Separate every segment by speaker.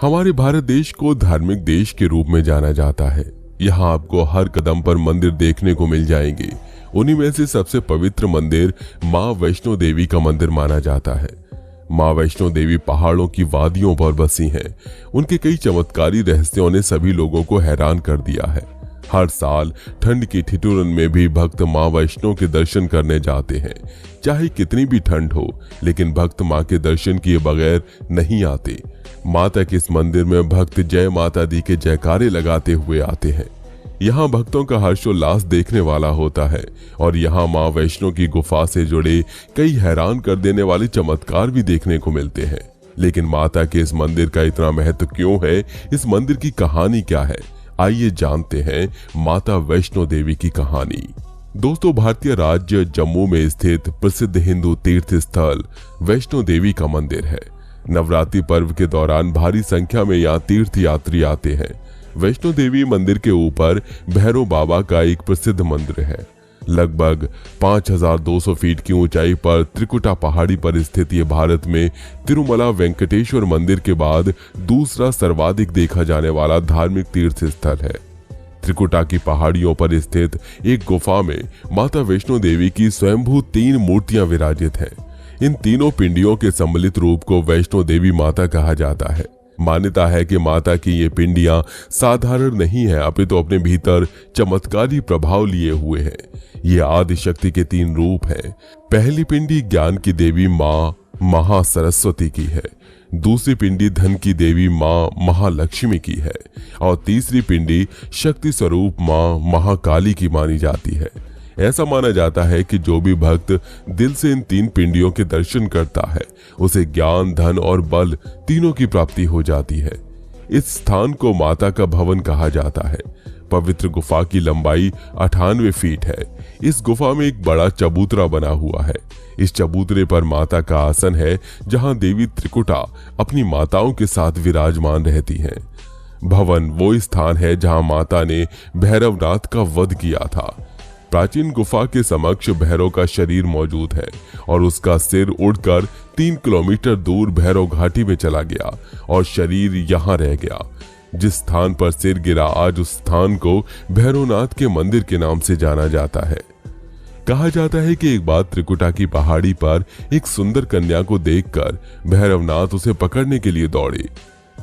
Speaker 1: हमारे भारत देश को धार्मिक देश के रूप में जाना जाता है। यहाँ आपको हर कदम पर मंदिर देखने को मिल जाएंगे। उन्हीं में से सबसे पवित्र मंदिर माँ वैष्णो देवी का मंदिर माना जाता है। माँ वैष्णो देवी पहाड़ों की वादियों पर बसी हैं। उनके कई चमत्कारी रहस्यों ने सभी लोगों को हैरान कर दिया है। हर साल ठंड की ठिठुरन में भी भक्त माँ वैष्णो के दर्शन करने जाते हैं। चाहे कितनी भी ठंड हो, लेकिन भक्त माँ के दर्शन किए बगैर नहीं आते। माता के इस मंदिर में भक्त जय माता दी के जयकारे लगाते हुए आते हैं। यहाँ भक्तों का हर्षोल्लास देखने वाला होता है और यहाँ माँ वैष्णो की गुफा से जुड़े कई हैरान कर देने वाले चमत्कार भी देखने को मिलते हैं। लेकिन माता के इस मंदिर का इतना महत्व क्यों है? इस मंदिर की कहानी क्या है? आइए जानते हैं माता वैष्णो देवी की कहानी। दोस्तों, भारतीय राज्य जम्मू में स्थित प्रसिद्ध हिंदू तीर्थ स्थल वैष्णो देवी का मंदिर है। नवरात्रि पर्व के दौरान भारी संख्या में यहाँ तीर्थ यात्री आते हैं। वैष्णो देवी मंदिर के ऊपर भैरव बाबा का एक प्रसिद्ध मंदिर है। लगभग 5200 फीट की ऊंचाई पर त्रिकुटा पहाड़ी पर स्थित ये भारत में तिरुमला वेंकटेश्वर मंदिर के बाद दूसरा सर्वाधिक देखा जाने वाला धार्मिक तीर्थ स्थल है। त्रिकुटा की पहाड़ियों पर स्थित एक गुफा में माता वैष्णो देवी की स्वयंभू 3 मूर्तियां विराजित हैं। इन तीनों पिंडियों के सम्मिलित रूप को वैष्णो देवी माता कहा जाता है। मान्यता है कि माता की ये पिंडियां साधारण नहीं है, अपितु अपने भीतर चमत्कारी प्रभाव लिए हुए हैं। ये आदि शक्ति के 3 रूप हैं। पहली पिंडी ज्ञान की देवी माँ महासरस्वती की है, दूसरी पिंडी धन की देवी माँ महालक्ष्मी की है और तीसरी पिंडी शक्ति स्वरूप माँ महाकाली की मानी जाती है। ऐसा माना जाता है कि जो भी भक्त दिल से इन 3 पिंडियों के दर्शन करता है, उसे ज्ञान, धन और बल तीनों की प्राप्ति हो जाती है। इस स्थान को माता का भवन कहा जाता है। पवित्र गुफा की लंबाई 98 फीट है। इस गुफा में एक बड़ा चबूतरा बना हुआ है। इस चबूतरे पर माता का आसन है, जहां देवी त्रिकुटा अपनी माताओं के साथ विराजमान रहती हैं। भवन वो स्थान है जहां माता ने भैरवनाथ का वध किया था। प्राचीन गुफा के समक्ष भैरव का शरीर मौजूद है और उसका सिर उड़कर 3 किलोमीटर दूर भैरव घाटी में चला गया और शरीर यहाँ रह गया। जिस स्थान पर सिर गिरा, आज उस स्थान को भैरवनाथ के मंदिर के नाम से जाना जाता है। कहा जाता है कि एक बार त्रिकुटा की पहाड़ी पर एक सुंदर कन्या को देखकर भैरवनाथ उसे पकड़ने के लिए दौड़े।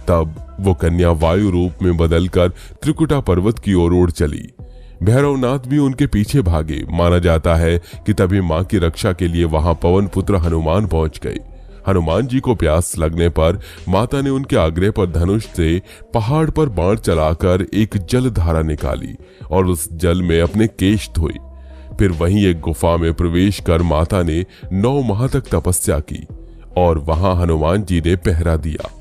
Speaker 1: तब वो कन्या वायु रूप में बदलकर त्रिकुटा पर्वत की ओर उड़ चली। भैरवनाथ भी उनके पीछे भागे। माना जाता है कि तभी मां की रक्षा के लिए वहां पवन पुत्र हनुमान पहुंच गए। हनुमान जी को प्यास लगने पर माता ने उनके आग्रह पर धनुष से पहाड़ पर बाण चलाकर एक जल धारा निकाली और उस जल में अपने केश धोए। फिर वहीं एक गुफा में प्रवेश कर माता ने 9 माह तक तपस्या की और वहां हनुमान जी ने पहरा दिया।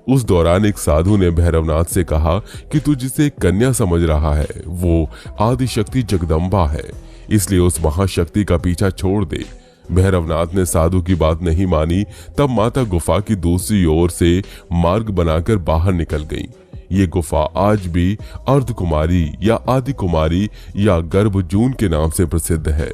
Speaker 1: उस दौरान एक साधु ने भैरवनाथ से कहा कि तू जिसे कन्या समझ रहा है वो आदि शक्ति जगदम्बा है, इसलिए उस महाशक्ति का पीछा छोड़ दे। भैरवनाथ ने साधु की बात नहीं मानी। तब माता गुफा की दूसरी ओर से मार्ग बनाकर बाहर निकल गई। ये गुफा आज भी अर्धकुमारी या आदि कुमारी या गर्भजून के नाम से प्रसिद्ध है।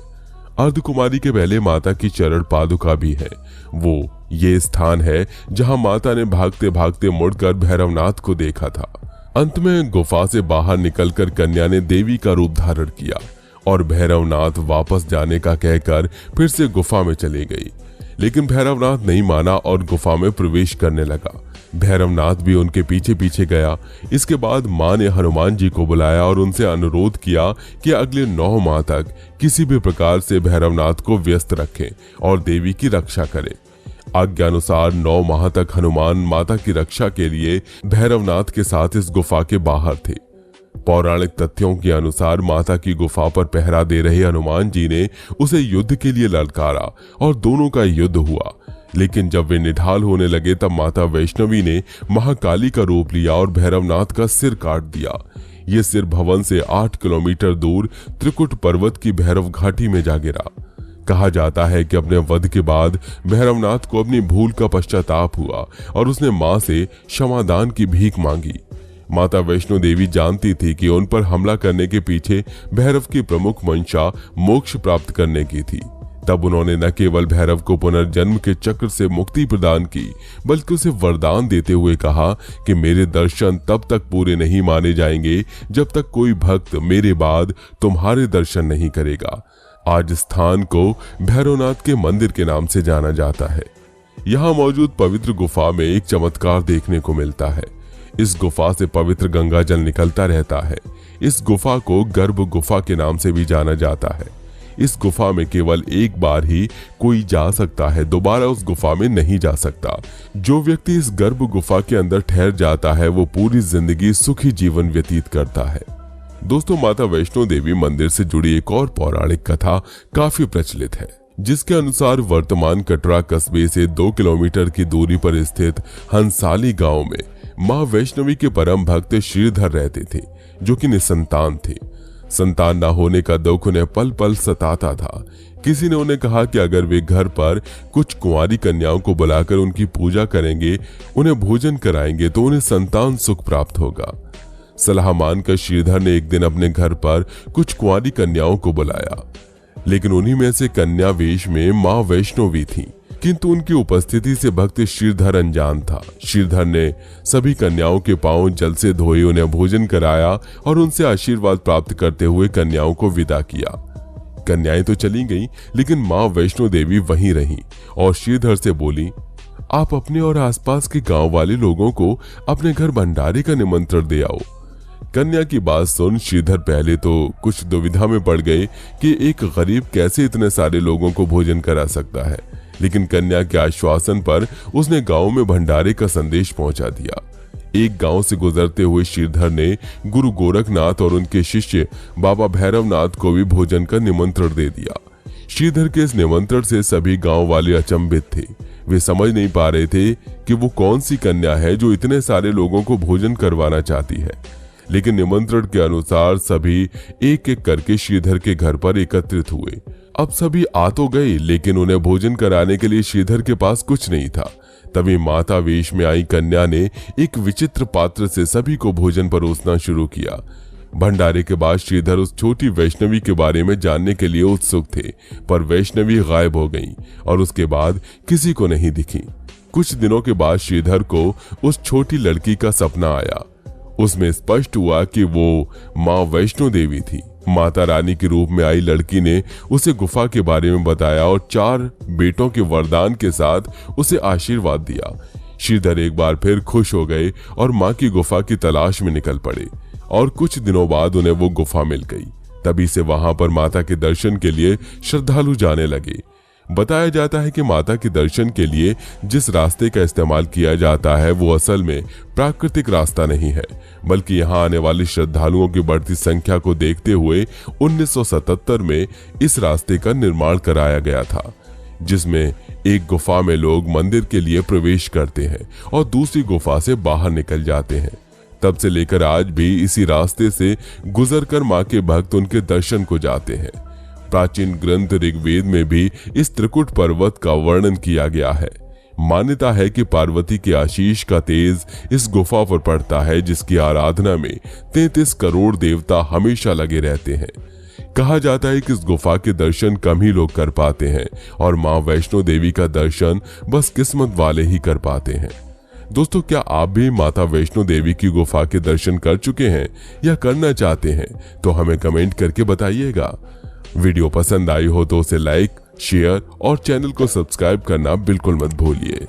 Speaker 1: अर्धकुमारी के पहले माता की चरण पादुका भी है। वो ये स्थान है जहां माता ने भागते भागते मुड़कर भैरवनाथ को देखा था। अंत में गुफा से बाहर निकलकर कन्या ने देवी का रूप धारण किया और भैरवनाथ वापस जाने का कहकर फिर से गुफा में चली गई। लेकिन भैरवनाथ नहीं माना और गुफा में प्रवेश करने लगा। भैरवनाथ भी उनके पीछे पीछे गया। इसके बाद मां ने हनुमान जी को बुलाया और उनसे अनुरोध किया कि अगले 9 माह तक किसी भी प्रकार से भैरवनाथ को व्यस्त रखें और देवी की रक्षा करें। आज्ञा अनुसार 9 माह तक हनुमान माता की रक्षा के लिए भैरवनाथ के साथ इस गुफा के बाहर थे। पौराणिक तथ्यों के अनुसार माता की गुफा पर पहरा दे रहे हनुमान जी ने उसे युद्ध के लिए ललकारा और दोनों का युद्ध हुआ। लेकिन जब वे निढाल होने लगे तब माता वैष्णवी ने महाकाली का रूप लिया और भैरवनाथ का सिर काट दिया। ये सिर भवन से 8 किलोमीटर दूर त्रिकुट पर्वत की भैरव घाटी में जा गिरा। कहा जाता है कि अपने वध के बाद भैरवनाथ को अपनी भूल का पश्चाताप हुआ और उसने मां से क्षमादान की भीख मांगी। माता वैष्णो देवी जानती थी कि उन पर हमला करने के पीछे भैरव की प्रमुख मंशा मोक्ष प्राप्त करने की थी। तब उन्होंने न केवल भैरव को पुनर्जन्म के चक्र से मुक्ति प्रदान की, बल्कि उसे वरदान देते हुए कहा कि मेरे दर्शन तब तक पूरे नहीं माने जाएंगे जब तक कोई भक्त मेरे बाद तुम्हारे दर्शन नहीं करेगा। आज स्थान को भैरवनाथ के मंदिर के नाम से जाना जाता है। यहाँ मौजूद पवित्र गुफा में एक चमत्कार देखने को मिलता है। इस गुफा से पवित्र गंगा जल निकलता रहता है। इस गुफा को गर्भ गुफा के नाम से भी जाना जाता है। इस गुफा में केवल एक बार ही कोई जा सकता है, दोबारा उस गुफा में नहीं जा सकता। जो व्यक्ति इस गर्भ गुफा के अंदर ठहर जाता है वो पूरी जिंदगी सुखी जीवन व्यतीत करता है। दोस्तों, माता वैष्णो देवी मंदिर से जुड़ी एक और पौराणिक कथा काफी प्रचलित है, जिसके अनुसार वर्तमान कटरा कस्बे से 2 किलोमीटर की दूरी पर स्थित हंसाली गांव में मां वैष्णवी के परम भक्त श्रीधर रहते थे, जो कि निसंतान थे। संतान न होने का दुख उन्हें पल पल सताता था। किसी ने उन्हें कहा कि अगर वे घर पर कुछ कुंवारी कन्याओं को बुलाकर उनकी पूजा करेंगे, उन्हें भोजन कराएंगे, तो उन्हें संतान सुख प्राप्त होगा। सलाह मानकर श्रीधर ने एक दिन अपने घर पर कुछ कुंवारी कन्याओं को बुलाया, लेकिन उन्हीं में से कन्या वेश में मां वैष्णवी थी, किंतु उनकी उपस्थिति से भक्त श्रीधर अनजान था। श्रीधर ने सभी कन्याओं के पांव जल से धोए, उन्हें भोजन कराया और उनसे आशीर्वाद प्राप्त करते हुए कन्याओं को विदा किया। कन्याएं तो चली गईं, लेकिन मां वैष्णो देवी वहीं रहीं और श्रीधर से बोली, आप अपने और आसपास के गांव वाले लोगों को अपने घर भंडारे का निमंत्रण दे आओ। कन्या की बात सुन श्रीधर पहले तो कुछ दुविधा में पड़ गए कि एक गरीब कैसे इतने सारे लोगों को भोजन करा सकता है, लेकिन कन्या के आश्वासन पर उसने गांव में भंडारे का संदेश पहुंचा दिया। एक गांव से गुजरते हुए श्रीधर ने गुरु गोरखनाथ और उनके शिष्य बाबा भैरवनाथ को भी भोजन का निमंत्रण दे दिया। श्रीधर के इस निमंत्रण से सभी गांव वाले अचंभित थे। वे समझ नहीं पा रहे थे कि वो कौन सी कन्या है जो इतने सारे लोगों को भोजन करवाना चाहती है, लेकिन निमंत्रण के अनुसार सभी एक एक करके श्रीधर के घर पर एकत्रित हुए। अब सभी आ तो गए, लेकिन उन्हें भोजन कराने के लिए श्रीधर के पास कुछ नहीं था। तभी माता वेश में आई कन्या ने एक विचित्र पात्र से सभी को भोजन परोसना शुरू किया। भंडारे के बाद श्रीधर उस छोटी वैष्णवी के बारे में जानने के लिए उत्सुक थे, पर वैष्णवी गायब हो गई और उसके बाद किसी को नहीं दिखी। कुछ दिनों के बाद श्रीधर को उस छोटी लड़की का सपना आया। उसमें स्पष्ट हुआ कि वो मां वैष्णो देवी थी। माता रानी के रूप में आई लड़की ने उसे गुफा के बारे में बताया और 4 बेटों के वरदान के साथ उसे आशीर्वाद दिया। श्रीधर एक बार फिर खुश हो गए और मां की गुफा की तलाश में निकल पड़े और कुछ दिनों बाद उन्हें वो गुफा मिल गई। तभी से वहां पर माता के दर्शन के लिए श्रद्धालु जाने लगे। बताया जाता है कि माता के दर्शन के लिए जिस रास्ते का इस्तेमाल किया जाता है वो असल में प्राकृतिक रास्ता नहीं है, बल्कि यहाँ आने वाले श्रद्धालुओं की बढ़ती संख्या को देखते हुए 1977 में इस रास्ते का निर्माण कराया गया था, जिसमें एक गुफा में लोग मंदिर के लिए प्रवेश करते हैं और दूसरी गुफा से बाहर निकल जाते हैं। तब से लेकर आज भी इसी रास्ते से गुजरकर मां के भक्त उनके दर्शन को जाते हैं। प्राचीन ग्रंथ ऋग्वेद में भी इस त्रिकुट पर्वत का वर्णन किया गया है। मान्यता है कि पार्वती के आशीष का तेज इस गुफा पर पड़ता है, जिसकी आराधना में 33 करोड़ देवता हमेशा लगे रहते हैं। कहा जाता है कि इस गुफा के दर्शन कम ही लोग कर पाते हैं और मां वैष्णो देवी का दर्शन बस किस्मत वाले ही कर पाते हैं। दोस्तों, क्या आप भी माता वैष्णो देवी की गुफा के दर्शन कर चुके हैं या करना चाहते हैं? तो हमें कमेंट करके बताइएगा। वीडियो पसंद आई हो तो उसे लाइक, शेयर और चैनल को सब्सक्राइब करना बिल्कुल मत भूलिए।